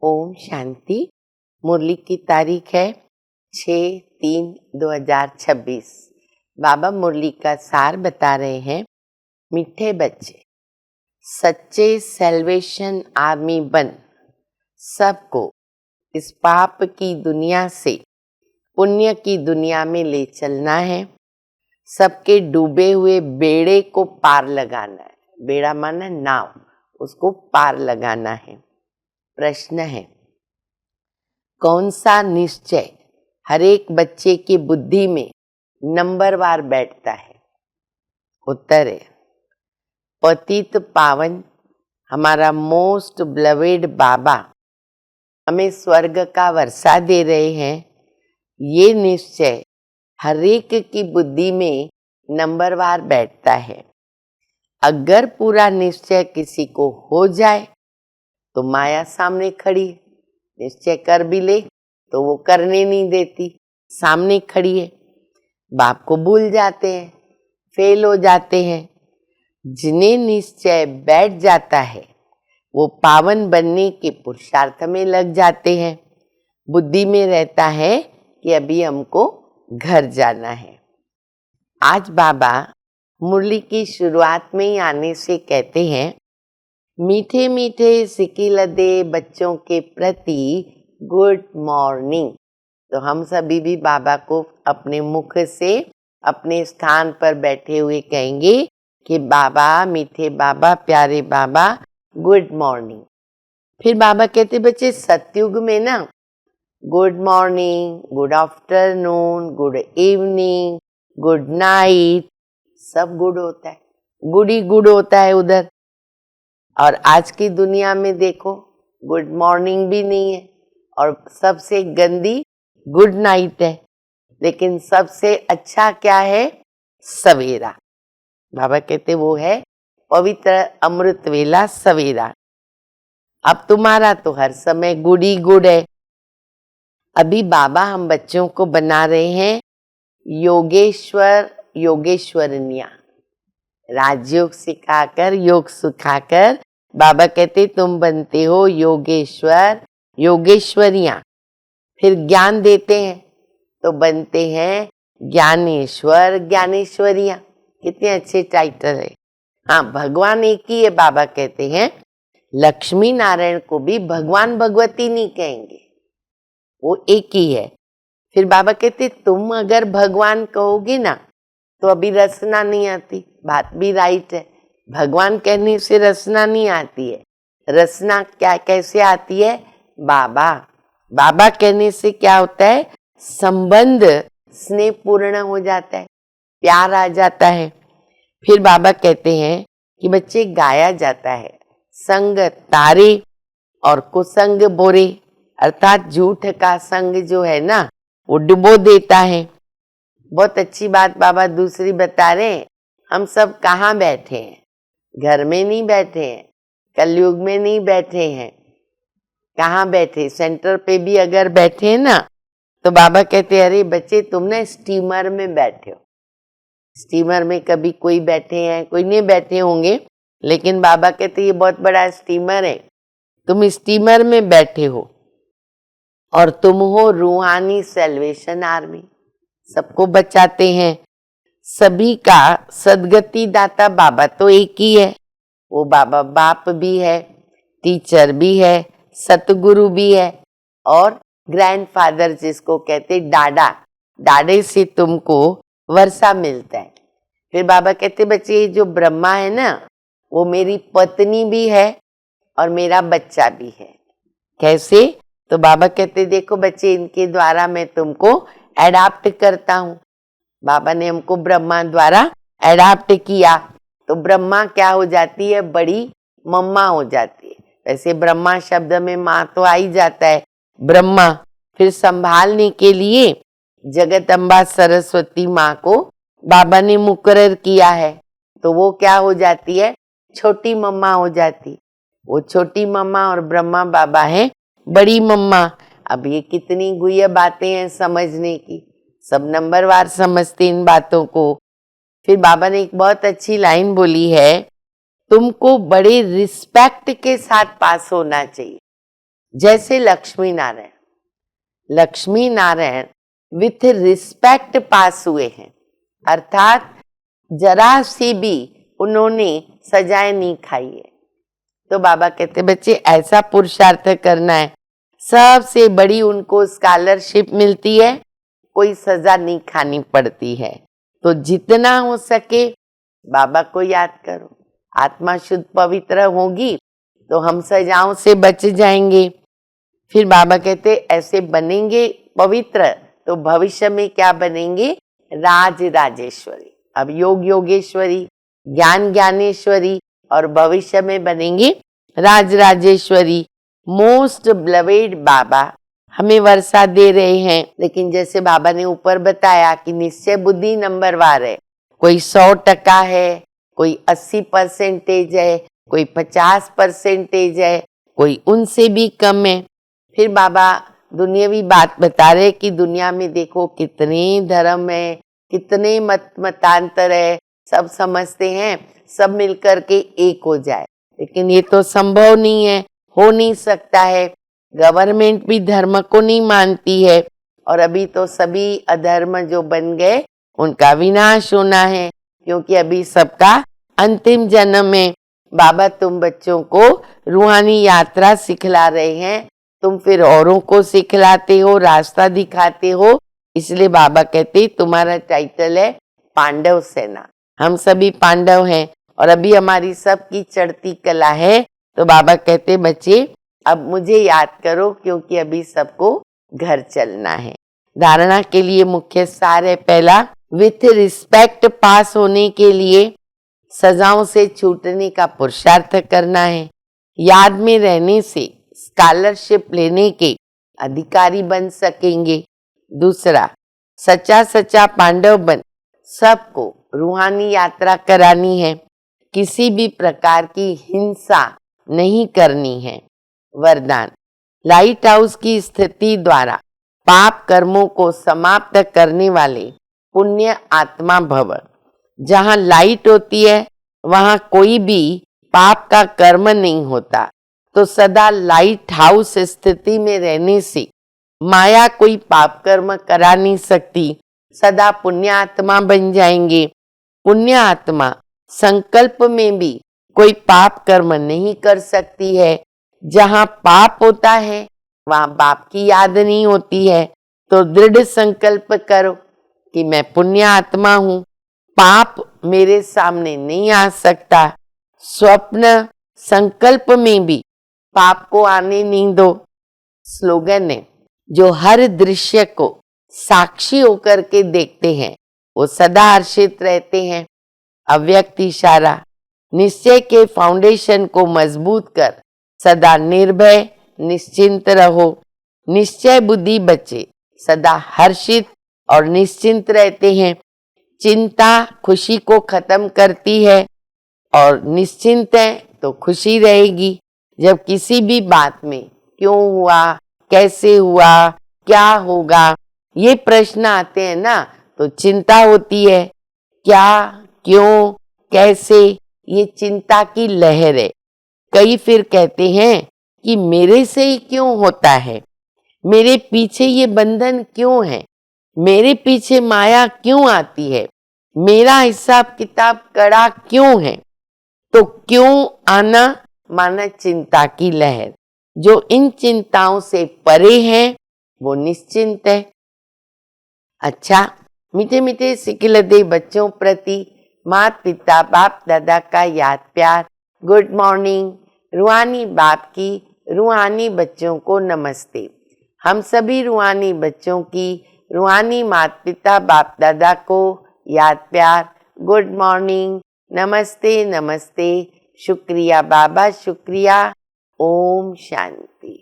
ओम शांति। मुरली की तारीख है 6/3/2026। बाबा मुरली का सार बता रहे हैं। मीठे बच्चे, सच्चे सेल्वेशन आर्मी बन सबको इस पाप की दुनिया से पुण्य की दुनिया में ले चलना है। सबके डूबे हुए बेड़े को पार लगाना है। बेड़ा माना नाव, उसको पार लगाना है। प्रश्न है, कौन सा निश्चय हर एक बच्चे की बुद्धि में नंबरवार बैठता है? उत्तर है, पतित पावन हमारा मोस्ट ब्लवेड बाबा हमें स्वर्ग का वर्षा दे रहे हैं। ये निश्चय हर एक की बुद्धि में नंबरवार बैठता है। अगर पूरा निश्चय किसी को हो जाए तो माया सामने खड़ी है। निश्चय कर भी ले तो वो करने नहीं देती, सामने खड़ी है। बाप को भूल जाते हैं, फेल हो जाते हैं। जिन्हें निश्चय बैठ जाता है वो पावन बनने के पुरुषार्थ में लग जाते हैं। बुद्धि में रहता है कि अभी हमको घर जाना है। आज बाबा मुरली की शुरुआत में ही आने से कहते हैं, मीठे मीठे सिकिलदे बच्चों के प्रति गुड मॉर्निंग। तो हम सभी भी बाबा को अपने मुख से अपने स्थान पर बैठे हुए कहेंगे कि बाबा, मीठे बाबा, प्यारे बाबा, गुड मॉर्निंग। फिर बाबा कहते, बच्चे सतयुग में ना good morning, good afternoon, good evening, good night सब गुड होता है। गुड ही गुड होता है उधर। और आज की दुनिया में देखो, गुड मॉर्निंग भी नहीं है और सबसे गंदी गुड नाइट है। लेकिन सबसे अच्छा क्या है? सवेरा। बाबा कहते वो है पवित्र अमृत वेला सवेरा। अब तुम्हारा तो हर समय गुड ही गुड है। अभी बाबा हम बच्चों को बना रहे हैं योगेश्वर योगेश्वरनिया। राजयोग सिखाकर, योग सिखाकर बाबा कहते तुम बनते हो योगेश्वर योगेश्वरियां। फिर ज्ञान देते हैं तो बनते हैं ज्ञानेश्वर ज्ञानेश्वरियां। कितने अच्छे टाइटल है। हाँ, भगवान एक ही है। बाबा कहते हैं लक्ष्मी नारायण को भी भगवान भगवती नहीं कहेंगे, वो एक ही है। फिर बाबा कहते तुम अगर भगवान कहोगे ना तो अभी रचना नहीं आती। बात भी राइट है। भगवान कहने से रचना नहीं आती है। रचना क्या कैसे आती है? बाबा बाबा कहने से क्या होता है? संबंध स्नेह पूर्ण हो जाता है, प्यार आ जाता है। फिर बाबा कहते हैं कि बच्चे गाया जाता है, संग तारे और कुसंग बोरे, अर्थात झूठ का संग जो है ना वो डुबो देता है। बहुत अच्छी बात बाबा दूसरी बता रहे हैं। हम सब कहाँ बैठे हैं? घर में नहीं बैठे हैं, कलयुग में नहीं बैठे हैं। कहाँ बैठे? सेंटर पे भी अगर बैठे हैं ना तो बाबा कहते अरे बच्चे तुम ना स्टीमर में बैठे हो। स्टीमर में कभी कोई बैठे हैं, कोई नहीं बैठे होंगे, लेकिन बाबा कहते ये बहुत बड़ा स्टीमर है, तुम स्टीमर में बैठे हो और तुम हो रूहानी सेल्वेशन आर्मी। सबको बचाते हैं। सभी का सदगति दाता बाबा तो एक ही है। वो बाबा बाप भी है, टीचर भी है, सतगुरु भी है और ग्रैंडफादर जिसको कहते डाडा। डाडे से तुमको वर्षा मिलता है। फिर बाबा कहते बच्चे ये जो ब्रह्मा है ना वो मेरी पत्नी भी है और मेरा बच्चा भी है। कैसे? तो बाबा कहते देखो बच्चे इनके द्वारा मैं तुमको एडाप्ट करता हूँ। बाबा ने हमको ब्रह्मा द्वारा एडाप्ट किया तो ब्रह्मा क्या हो जाती है? बड़ी मम्मा हो जाती है। वैसे ब्रह्मा शब्द में माँ तो आ ही जाता है, ब्रह्मा। फिर संभालने के लिए जगत अम्बा सरस्वती माँ को बाबा ने मुकर्रर किया है तो वो क्या हो जाती है? छोटी मम्मा हो जाती। वो छोटी मम्मा और ब्रह्मा बाबा है बड़ी मम्मा। अब ये कितनी गुह्य बातें हैं समझने की, सब नंबरवार समझते इन बातों को। फिर बाबा ने एक बहुत अच्छी लाइन बोली है, तुमको बड़े रिस्पेक्ट के साथ पास होना चाहिए। जैसे लक्ष्मी नारायण विथ रिस्पेक्ट पास हुए हैं, अर्थात जरा सी भी उन्होंने सजाएं नहीं खाई है। तो बाबा कहते बच्चे ऐसा पुरुषार्थ करना है, सबसे बड़ी उनको स्कॉलरशिप मिलती है, कोई सजा नहीं खानी पड़ती है। तो जितना हो सके बाबा को याद करो, आत्मा शुद्ध पवित्र होगी तो हम सजाओं से बच जाएंगे। फिर बाबा कहते ऐसे बनेंगे पवित्र तो भविष्य में क्या बनेंगे, राज राजेश्वरी। अब योग योगेश्वरी, ज्ञान ज्ञानेश्वरी, और भविष्य में बनेंगे राज राजेश्वरी। मोस्ट ब्लवेड बाबा हमें वर्षा दे रहे हैं, लेकिन जैसे बाबा ने ऊपर बताया कि निश्चय बुद्धि नंबरवार है, कोई 100% है, कोई 80% है, कोई 50% है, कोई उनसे भी कम है। फिर बाबा दुनियावी बात बता रहे कि दुनिया में देखो कितने धर्म है, कितने मतांतर है, सब समझते हैं सब मिलकर के एक हो जाए, लेकिन ये तो संभव नहीं है, हो नहीं सकता है। गवर्नमेंट भी धर्म को नहीं मानती है, और अभी तो सभी अधर्म जो बन गए उनका विनाश होना है, क्योंकि अभी सबका अंतिम जन्म है। बाबा तुम बच्चों को रूहानी यात्रा सिखला रहे हैं, तुम फिर औरों को सिखलाते हो, रास्ता दिखाते हो, इसलिए बाबा कहते तुम्हारा टाइटल है पांडव सेना। हम सभी पांडव हैं और अभी हमारी सबकी चढ़ती कला है। तो बाबा कहते बच्चे अब मुझे याद करो, क्योंकि अभी सबको घर चलना है। धारणा के लिए मुख्य सार है, पहला विथ रिस्पेक्ट पास होने के लिए सजाओं से छूटने का पुरुषार्थ करना है। याद में रहने से स्कॉलरशिप लेने के अधिकारी बन सकेंगे। दूसरा, सच्चा पांडव बन सबको रूहानी यात्रा करानी है, किसी भी प्रकार की हिंसा नहीं करनी है। वरदान, लाइट हाउस की स्थिति द्वारा पाप कर्मों को समाप्त करने वाले पुण्य आत्मा भव। जहाँ लाइट होती है वहाँ कोई भी पाप का कर्म नहीं होता, तो सदा लाइट हाउस स्थिति में रहने से माया कोई पाप कर्म करा नहीं सकती, सदा पुण्य आत्मा बन जाएंगे। पुण्य आत्मा संकल्प में भी कोई पाप कर्म नहीं कर सकती है। जहाँ पाप होता है वहाँ बाप की याद नहीं होती है, तो दृढ़ संकल्प करो कि मैं पुण्य आत्मा हूँ, पाप मेरे सामने नहीं आ सकता। स्वप्न संकल्प में भी पाप को आने नहीं दो। स्लोगन है, जो हर दृश्य को साक्षी होकर के देखते हैं वो सदा हर्षित रहते हैं। अव्यक्त इशारा, निश्चय के फाउंडेशन को मजबूत कर सदा निर्भय निश्चिंत रहो। निश्चय बुद्धि बच्चे सदा हर्षित और निश्चिंत रहते हैं। चिंता खुशी को खत्म करती है, और निश्चिंत है तो खुशी रहेगी। जब किसी भी बात में क्यों हुआ, कैसे हुआ, क्या होगा, ये प्रश्न आते हैं ना, तो चिंता होती है। क्या, क्यों, कैसे, ये चिंता की लहर है। कई फिर कहते हैं कि मेरे से ही क्यों होता है, मेरे पीछे ये बंधन क्यों है, मेरे पीछे माया क्यों आती है, मेरा हिसाब किताब कड़ा क्यों है। तो क्यों आना माना चिंता की लहर। जो इन चिंताओं से परे है वो निश्चिंत है। अच्छा, मीठे मीठे सिकिलदे बच्चों प्रति माता पिता बाप दादा का याद प्यार। Good morning. रूहानी बाप की रूहानी बच्चों को नमस्ते। हम सभी रूहानी बच्चों की रूहानी माता पिता बाप दादा को याद प्यार। गुड मॉर्निंग, नमस्ते नमस्ते, शुक्रिया बाबा शुक्रिया। ओम शांति।